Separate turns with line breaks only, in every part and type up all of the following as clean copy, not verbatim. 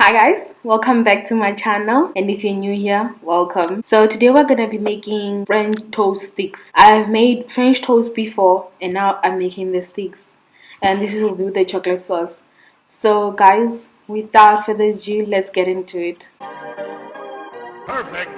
Hi guys, welcome back to my channel, and if you're new here, welcome. So today we're gonna be making French toast sticks. I've made French toast before and now I'm making the sticks, and this is with the chocolate sauce. So guys, without further ado, let's get into it.
Perfect.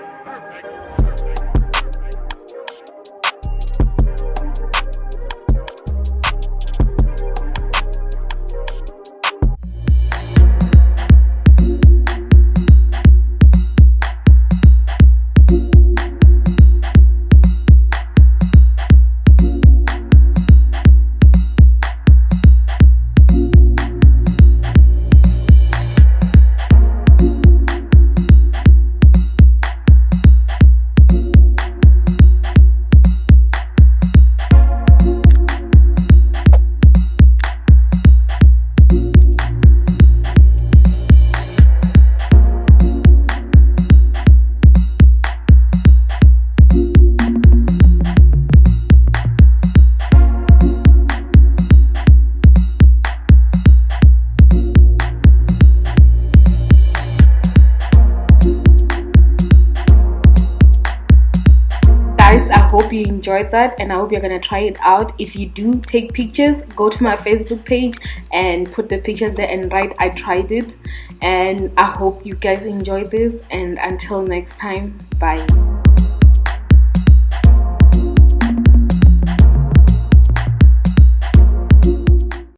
Guys, I hope you enjoyed that and I hope you're gonna try it out. If you do take pictures, go to my Facebook page and put the pictures there and write I tried it. And I hope you guys enjoyed this, and until next time, bye.